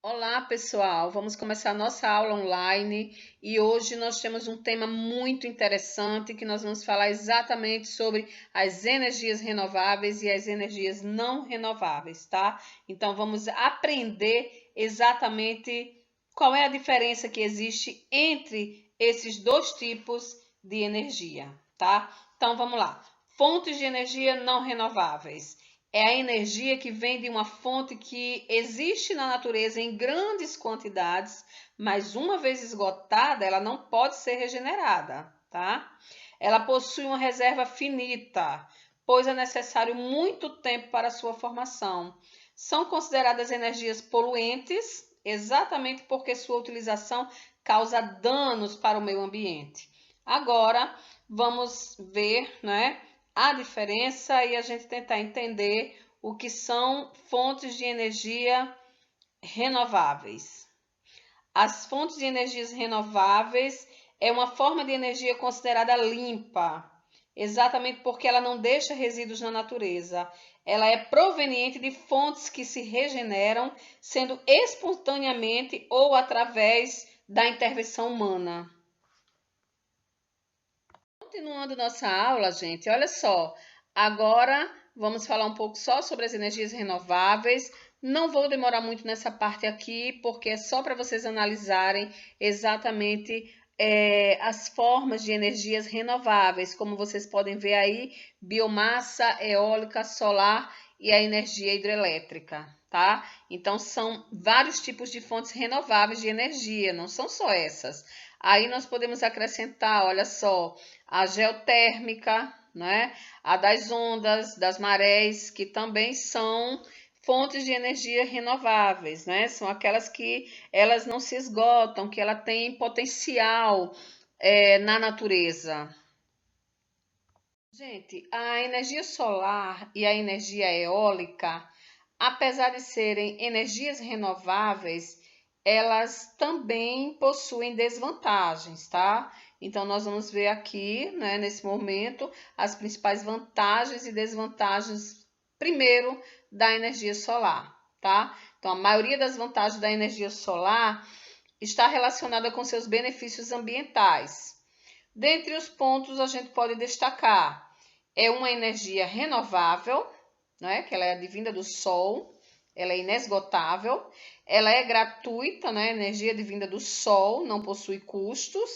Olá, pessoal! Vamos começar a nossa aula online e hoje nós temos um tema muito interessante que nós vamos falar exatamente sobre as energias renováveis e as energias não renováveis, tá? Então vamos aprender exatamente qual é a diferença que existe entre esses dois tipos de energia, tá? Então vamos lá. Fontes de energia não renováveis é a energia que vem de uma fonte que existe na natureza em grandes quantidades, mas uma vez esgotada, ela não pode ser regenerada, tá? Ela possui uma reserva finita, pois é necessário muito tempo para sua formação. São consideradas energias poluentes, exatamente porque sua utilização causa danos para o meio ambiente. Agora, vamos ver, né, a diferença e a gente tentar entender o que são fontes de energia renováveis. As fontes de energias renováveis é uma forma de energia considerada limpa, exatamente porque ela não deixa resíduos na natureza. Ela é proveniente de fontes que se regeneram, sendo espontaneamente ou através da intervenção humana. Continuando nossa aula, gente, olha só. Agora vamos falar um pouco só sobre as energias renováveis. Não vou demorar muito nessa parte aqui, porque é só para vocês analisarem exatamente as formas de energias renováveis. Como vocês podem ver aí, biomassa, eólica, solar e a energia hidrelétrica, tá? Então, são vários tipos de fontes renováveis de energia, não são só essas. Aí nós podemos acrescentar, olha só, a geotérmica, né? A das ondas, das marés, que também são fontes de energia renováveis, né? São aquelas que elas não se esgotam, que ela tem potencial na natureza. Gente, a energia solar e a energia eólica, apesar de serem energias renováveis, elas também possuem desvantagens, tá? Então, nós vamos ver aqui, né, nesse momento, as principais vantagens e desvantagens, primeiro, da energia solar, tá? Então, a maioria das vantagens da energia solar está relacionada com seus benefícios ambientais. Dentre os pontos, a gente pode destacar é uma energia renovável, né, que ela é advinda do sol, ela é inesgotável, ela é gratuita, né, energia advinda do sol, não possui custos,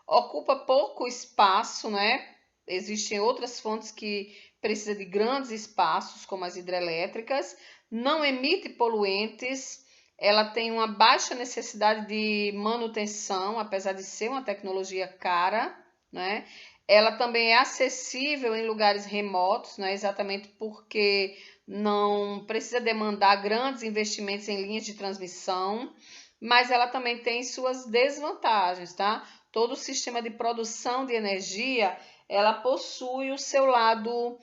ocupa pouco espaço, né, existem outras fontes que precisam de grandes espaços, como as hidrelétricas, não emite poluentes, ela tem uma baixa necessidade de manutenção, apesar de ser uma tecnologia cara, né? Ela também é acessível em lugares remotos, né? Exatamente porque não precisa demandar grandes investimentos em linhas de transmissão, mas ela também tem suas desvantagens, tá? Todo o sistema de produção de energia, ela possui o seu lado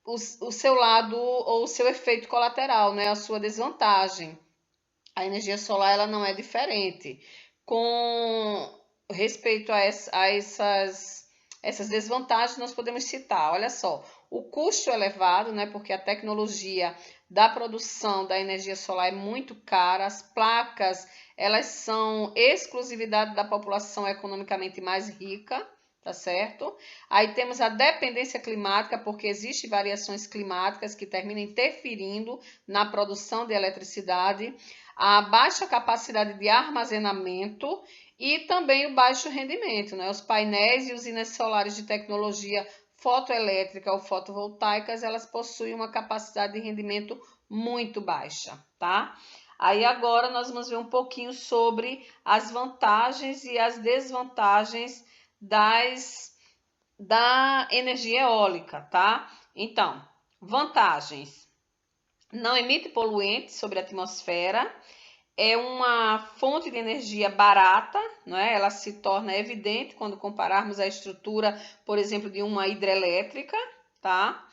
ou o seu efeito colateral, né? A sua desvantagem. A energia solar ela não é diferente. Com respeito a essas desvantagens, nós podemos citar, olha só, o custo elevado, né, porque a tecnologia da produção da energia solar é muito cara, as placas, elas são exclusividade da população economicamente mais rica, tá certo? Aí temos a dependência climática, porque existem variações climáticas que terminam interferindo na produção de eletricidade, a baixa capacidade de armazenamento e também o baixo rendimento, né? Os painéis e usinas solares de tecnologia fotoelétrica ou fotovoltaicas, elas possuem uma capacidade de rendimento muito baixa, tá? Aí agora nós vamos ver um pouquinho sobre as vantagens e as desvantagens da energia eólica, tá? Então, vantagens. Não emite poluentes sobre a atmosfera, é uma fonte de energia barata, não é? Ela se torna evidente quando compararmos a estrutura, por exemplo, de uma hidrelétrica, tá?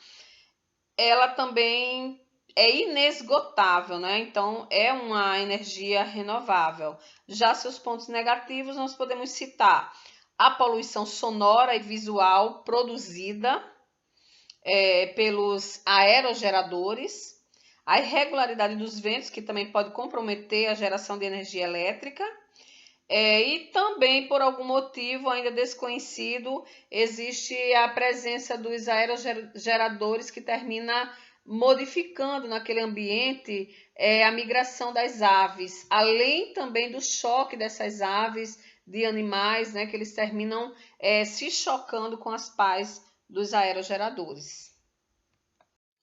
Ela também é inesgotável, né? Então é uma energia renovável. Já seus pontos negativos nós podemos citar a poluição sonora e visual produzida pelos aerogeradores, A irregularidade dos ventos, que também pode comprometer a geração de energia elétrica. E também, por algum motivo ainda desconhecido, existe a presença dos aerogeradores que termina modificando naquele ambiente a migração das aves, além também do choque dessas aves, de animais, né, que eles terminam se chocando com as pás dos aerogeradores.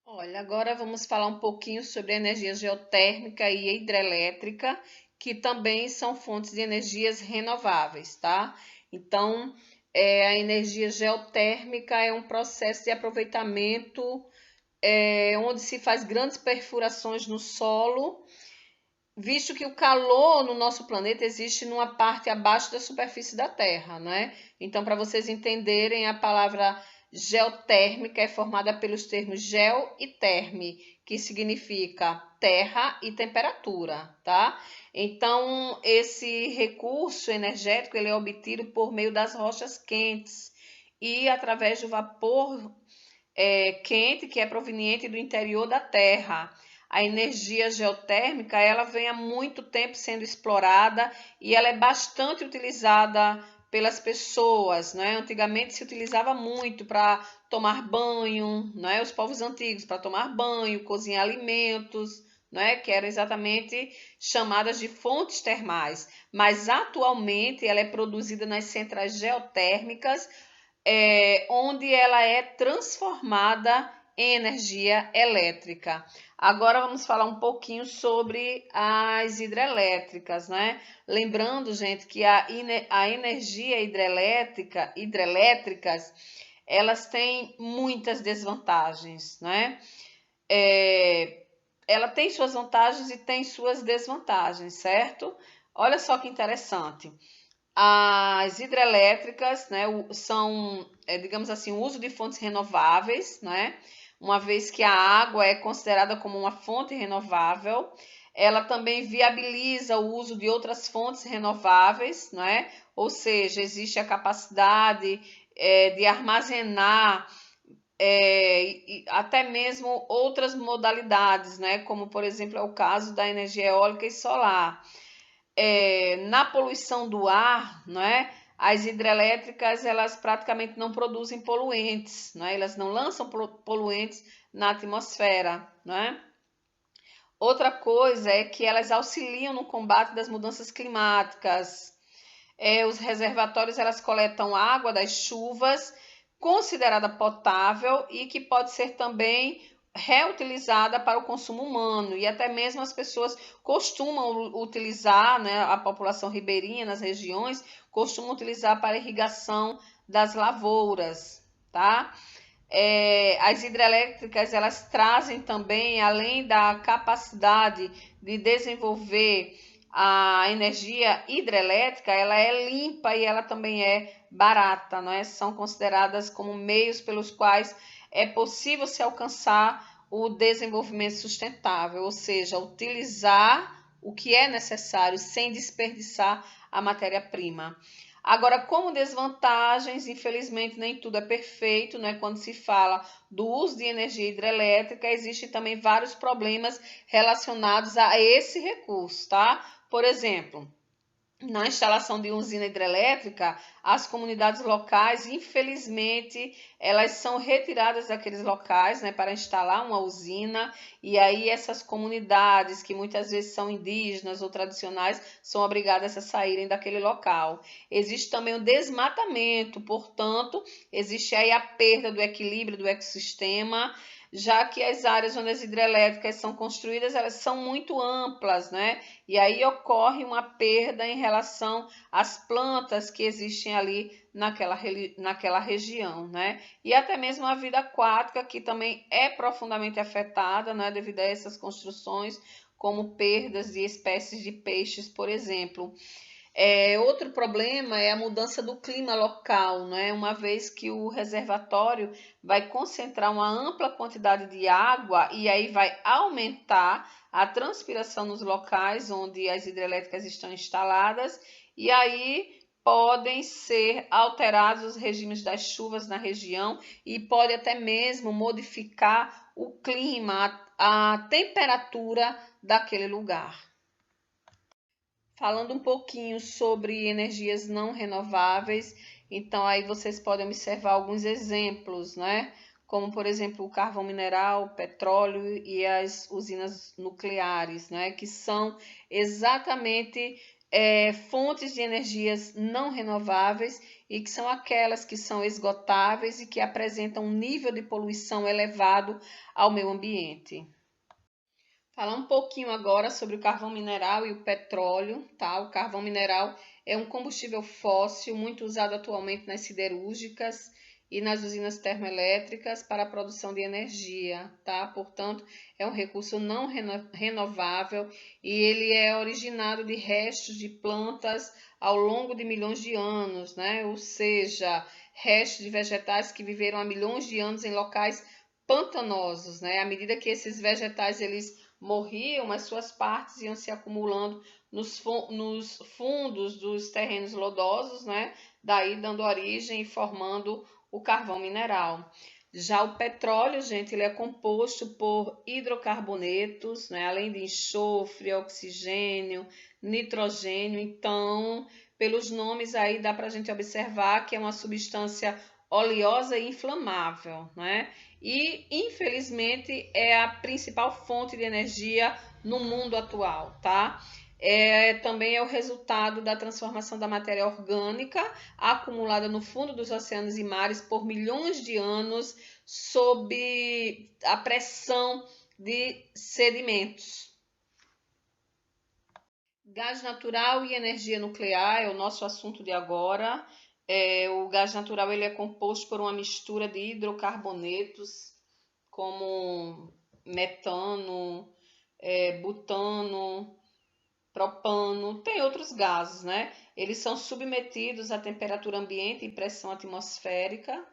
Olha, agora vamos falar um pouquinho sobre a energia geotérmica e hidrelétrica, que também são fontes de energias renováveis, tá? Então, a energia geotérmica é um processo de aproveitamento onde se faz grandes perfurações no solo, visto que o calor no nosso planeta existe numa parte abaixo da superfície da Terra, né? Então, para vocês entenderem, a palavra geotérmica é formada pelos termos geo e terme, que significa terra e temperatura, tá? Então, esse recurso energético ele é obtido por meio das rochas quentes e através do vapor quente que é proveniente do interior da Terra. A energia geotérmica ela vem há muito tempo sendo explorada e ela é bastante utilizada pelas pessoas, né? Antigamente se utilizava muito para tomar banho, né? Os povos antigos para tomar banho, cozinhar alimentos, né? Que eram exatamente chamadas de fontes termais. Mas atualmente ela é produzida nas centrais geotérmicas, onde ela é transformada em energia elétrica. Agora vamos falar um pouquinho sobre as hidrelétricas, né? Lembrando, gente, que a energia hidrelétricas, elas têm muitas desvantagens, né? Ela tem suas vantagens e tem suas desvantagens, certo? Olha só que interessante. As hidrelétricas, né, são, digamos assim, o uso de fontes renováveis, né? Uma vez que a água é considerada como uma fonte renovável, ela também viabiliza o uso de outras fontes renováveis, né? Ou seja, existe a capacidade de armazenar até mesmo outras modalidades, né? Como, por exemplo, é o caso da energia eólica e solar. Na poluição do ar, né, as hidrelétricas elas praticamente não produzem poluentes, né, elas não lançam poluentes na atmosfera, né? Outra coisa é que elas auxiliam no combate das mudanças climáticas. Os reservatórios elas coletam água das chuvas, considerada potável e que pode ser também reutilizada para o consumo humano, e até mesmo as pessoas costumam utilizar, né, a população ribeirinha nas regiões costuma utilizar para irrigação das lavouras, tá? As hidrelétricas elas trazem também, além da capacidade de desenvolver a energia hidrelétrica, ela é limpa e ela também é barata, não é? São consideradas como meios pelos quais é possível se alcançar o desenvolvimento sustentável, ou seja, utilizar o que é necessário sem desperdiçar a matéria-prima. Agora, como desvantagens, infelizmente nem tudo é perfeito, né? Quando se fala do uso de energia hidrelétrica, existem também vários problemas relacionados a esse recurso, tá? Por exemplo, na instalação de usina hidrelétrica, as comunidades locais, infelizmente, elas são retiradas daqueles locais, né, para instalar uma usina, e aí essas comunidades, que muitas vezes são indígenas ou tradicionais, são obrigadas a saírem daquele local. Existe também o desmatamento, portanto, existe aí a perda do equilíbrio do ecossistema, já que as áreas onde as hidrelétricas são construídas, elas são muito amplas, né? E aí ocorre uma perda em relação às plantas que existem ali naquela região, né? E até mesmo a vida aquática, que também é profundamente afetada, né, devido a essas construções, como perdas de espécies de peixes, por exemplo. Outro problema é a mudança do clima local, né? Uma vez que o reservatório vai concentrar uma ampla quantidade de água e aí vai aumentar a transpiração nos locais onde as hidrelétricas estão instaladas, e aí podem ser alterados os regimes das chuvas na região e pode até mesmo modificar o clima, a temperatura daquele lugar. Falando um pouquinho sobre energias não renováveis, então aí vocês podem observar alguns exemplos, né? Como, por exemplo, o carvão mineral, o petróleo e as usinas nucleares, né? Que são exatamente fontes de energias não renováveis e que são aquelas que são esgotáveis e que apresentam um nível de poluição elevado ao meio ambiente. Falar um pouquinho agora sobre o carvão mineral e o petróleo, tá? O carvão mineral é um combustível fóssil muito usado atualmente nas siderúrgicas e nas usinas termoelétricas para a produção de energia, tá? Portanto, é um recurso não renovável e ele é originado de restos de plantas ao longo de milhões de anos, né? Ou seja, restos de vegetais que viveram há milhões de anos em locais pantanosos, né? À medida que esses vegetais eles morriam, mas suas partes iam se acumulando nos fundos dos terrenos lodosos, né? Daí dando origem e formando o carvão mineral. Já o petróleo, gente, ele é composto por hidrocarbonetos, né? Além de enxofre, oxigênio, nitrogênio. Então, pelos nomes aí dá para a gente observar que é uma substância oleosa e inflamável, né? E, infelizmente, é a principal fonte de energia no mundo atual, tá? Também é o resultado da transformação da matéria orgânica acumulada no fundo dos oceanos e mares por milhões de anos sob a pressão de sedimentos. Gás natural e energia nuclear é o nosso assunto de agora. O gás natural ele é composto por uma mistura de hidrocarbonetos, como metano, butano, propano, tem outros gases, né? Eles são submetidos à temperatura ambiente e pressão atmosférica,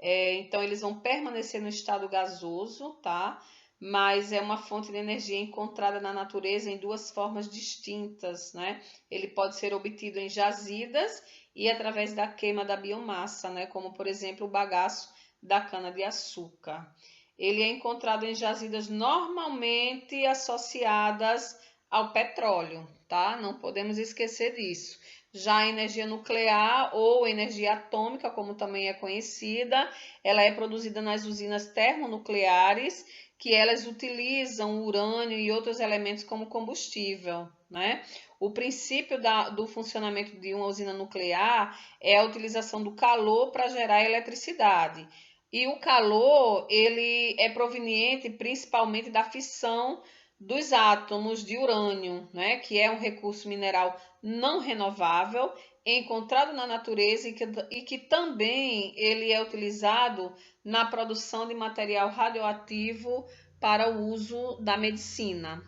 então eles vão permanecer no estado gasoso, tá? Mas é uma fonte de energia encontrada na natureza em duas formas distintas, né? Ele pode ser obtido em jazidas e através da queima da biomassa, né? Como por exemplo o bagaço da cana-de-açúcar. Ele é encontrado em jazidas normalmente associadas ao petróleo, tá? Não podemos esquecer disso. Já a energia nuclear ou energia atômica, como também é conhecida, ela é produzida nas usinas termonucleares, que elas utilizam urânio e outros elementos como combustível, né? O princípio do funcionamento de uma usina nuclear é a utilização do calor para gerar eletricidade. E o calor, ele é proveniente principalmente da fissão dos átomos de urânio, né, que é um recurso mineral não renovável, encontrado na natureza e que também ele é utilizado na produção de material radioativo para o uso da medicina.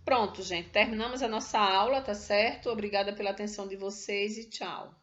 Pronto, gente, terminamos a nossa aula, tá certo? Obrigada pela atenção de vocês e tchau.